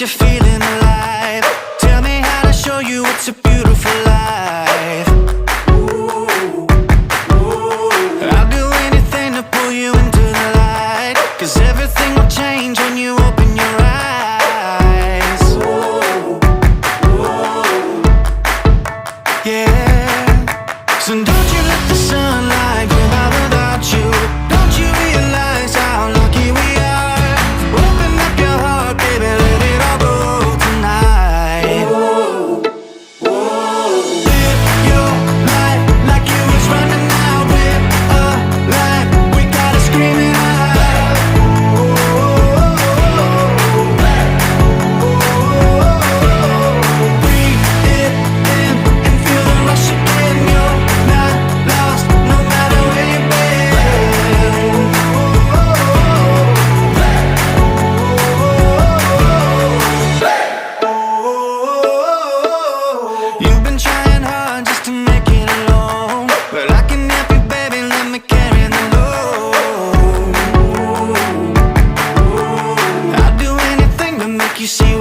you're feeling alive. Tell me how to show you it's a beautiful life. I'll do anything to pull you into the light, 'cause everything will change when you open your eyes. Yeah. So don't you let the sunlight go by without you. Don't you realize how lucky we are? Open up your heart, baby, let it all go tonight. Live your life like you was running out. Live a life, we gotta scream it out. Breathe it in and feel the rush again. You're not lost, no matter where you've been. You've been trying hard just to make it alone. Well, I can help you, baby, let me carry the load. I'll do anything to make you see